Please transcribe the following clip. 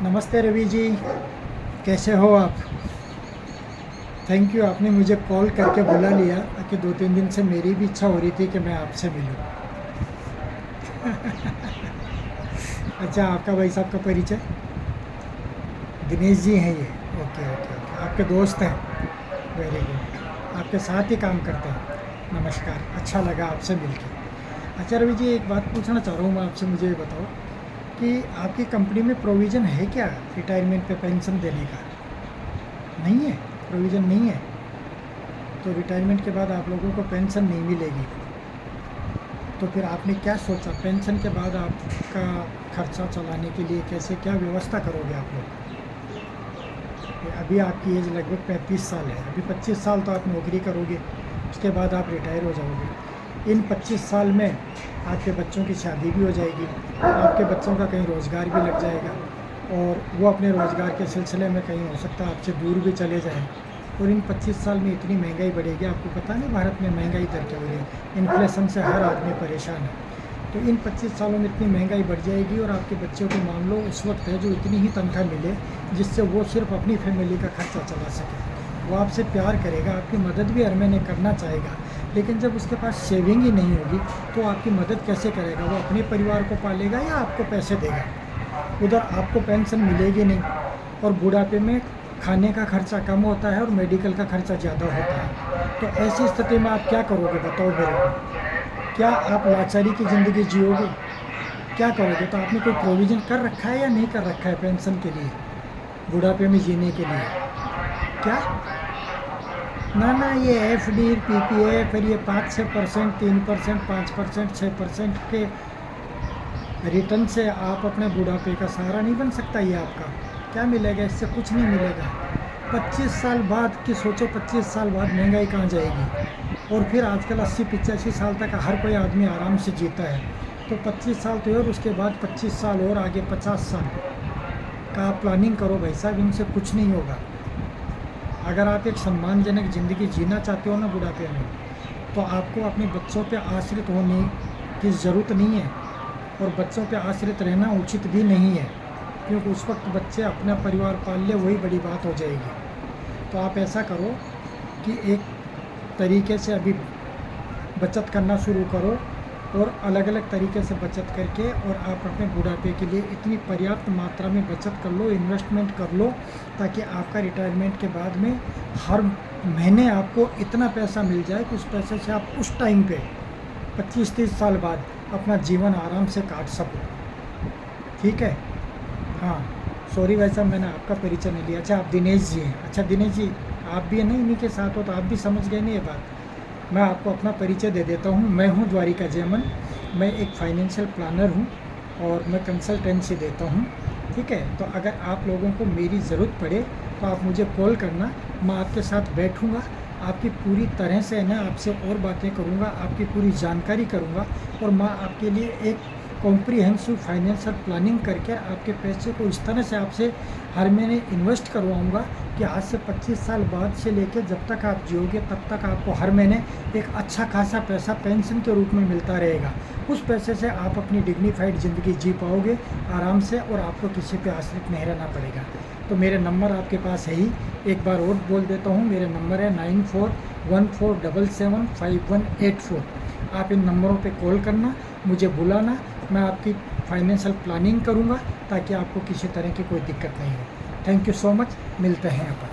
नमस्ते रवि जी, कैसे हो आप? थैंक यू, आपने मुझे कॉल करके बुला लिया कि 2-3 दिन से मेरी भी इच्छा हो रही थी कि मैं आपसे मिलूं। अच्छा, आपका भाई साहब का परिचय? दिनेश जी हैं ये? ओके ओके ओके, आपके दोस्त हैं? वेरी गुड, आपके साथ ही काम करते हैं। नमस्कार, अच्छा लगा आपसे मिलके। अच्छा रवि जी, एक बात पूछना चाह रहा हूँ मैं आपसे, मुझे ये बताओ कि आपकी कंपनी में प्रोविज़न है क्या रिटायरमेंट पे पेंशन देने का? नहीं है, प्रोविज़न नहीं है। तो रिटायरमेंट के बाद आप लोगों को पेंशन नहीं मिलेगी। तो फिर आपने क्या सोचा, पेंशन के बाद आपका खर्चा चलाने के लिए कैसे क्या व्यवस्था करोगे आप लोग? अभी आपकी एज लगभग 35 साल है, अभी 25 साल तो आप नौकरी करोगे, उसके बाद आप रिटायर हो जाओगे। इन 25 साल में आपके बच्चों की शादी भी हो जाएगी, आपके बच्चों का कहीं रोज़गार भी लग जाएगा और वो अपने रोज़गार के सिलसिले में कहीं हो सकता है आपसे दूर भी चले जाएं। और इन 25 साल में इतनी महंगाई बढ़ेगी, आपको पता नहीं भारत में महंगाई दर क्या हो रही है, इन्फ्लेशन से हर आदमी परेशान है। तो इन 25 सालों में इतनी महंगाई बढ़ जाएगी और आपके बच्चों को मान लो उस वक्त है जो इतनी ही तनख्वाह मिले जिससे वो सिर्फ अपनी फैमिली का खर्चा चला सके। वो आपसे प्यार करेगा, आपकी मदद भी हर महीने करना चाहेगा, लेकिन जब उसके पास सेविंग ही नहीं होगी तो आपकी मदद कैसे करेगा? वो अपने परिवार को पालेगा या आपको पैसे देगा? उधर आपको पेंशन मिलेगी नहीं और बुढ़ापे में खाने का खर्चा कम होता है और मेडिकल का खर्चा ज़्यादा होता है। तो ऐसी स्थिति में आप क्या करोगे बताओ मेरे को? क्या आप लाचारी की ज़िंदगी जियोगे? क्या करोगे? तो आपने कोई प्रोविज़न कर रखा है या नहीं कर रखा है पेंशन के लिए, बुढ़ापे में जीने के लिए? क्या? ना ना, ये एफडी, पीपीए, फिर ये 5-6%, 3%, 5%, 6% के रिटर्न से आप अपने बुढ़ापे का सहारा नहीं बन सकता। ये आपका क्या मिलेगा? इससे कुछ नहीं मिलेगा। 25 साल बाद की सोचो, 25 साल बाद महंगाई कहाँ जाएगी? और फिर आजकल 80-85 साल तक हर कोई आदमी आराम से जीता है। तो 25 साल तो और उसके बाद 25 साल और आगे 50 साल का आप प्लानिंग करो भाई साहब, इनसे कुछ नहीं होगा। अगर आप एक सम्मानजनक ज़िंदगी जीना चाहते हो ना बुढ़ापे में, तो आपको अपने बच्चों पे आश्रित होने की ज़रूरत नहीं है और बच्चों पे आश्रित रहना उचित भी नहीं है, क्योंकि उस वक्त बच्चे अपना परिवार पाल ले, वही बड़ी बात हो जाएगी। तो आप ऐसा करो कि एक तरीके से अभी बचत करना शुरू करो और अलग अलग तरीके से बचत करके और आप अपने बुढ़ापे के लिए इतनी पर्याप्त मात्रा में बचत कर लो, इन्वेस्टमेंट कर लो, ताकि आपका रिटायरमेंट के बाद में हर महीने आपको इतना पैसा मिल जाए कि उस पैसे से आप उस टाइम पे 25-30 साल बाद अपना जीवन आराम से काट सको। ठीक है? हाँ, सॉरी भाई साहब, मैंने आपका परिचय नहीं लिया। अच्छा, आप दिनेश जी हैं? अच्छा दिनेश जी, आप भी है ना इन्हीं के साथ हो, तो आप भी समझ गए नहीं ये बात। मैं आपको अपना परिचय दे देता हूँ। मैं हूँ द्वारिका जयमन, मैं एक फाइनेंशियल प्लानर हूँ और मैं कंसल्टेंसी देता हूँ। ठीक है? तो अगर आप लोगों को मेरी ज़रूरत पड़े तो आप मुझे कॉल करना, मैं आपके साथ बैठूँगा, आपकी पूरी तरह से है ना आपसे और बातें करूँगा, आपकी पूरी जानकारी करूँगा और मैं आपके लिए एक कॉम्प्रिहेंसिव फाइनेंशियल प्लानिंग करके आपके पैसे को इस तरह से आपसे हर महीने इन्वेस्ट करवाऊँगा कि आज से 25 साल बाद से लेकर जब तक आप जियोगे तब तक आपको हर महीने एक अच्छा खासा पैसा पेंशन के रूप में मिलता रहेगा। उस पैसे से आप अपनी डिग्निफाइड ज़िंदगी जी पाओगे आराम से और आपको किसी पे आश्रित नहीं रहना पड़ेगा। तो मेरे नंबर आपके पास है ही, एक बार और बोल देता हूँ। मेरे नंबर है 9414775184। आप इन नंबरों पे कॉल करना, मुझे बुलाना, मैं आपकी फाइनेंशियल प्लानिंग करूँगा ताकि आपको किसी तरह की कोई दिक्कत नहीं हो। थैंक यू सो मच, मिलते हैं अपन।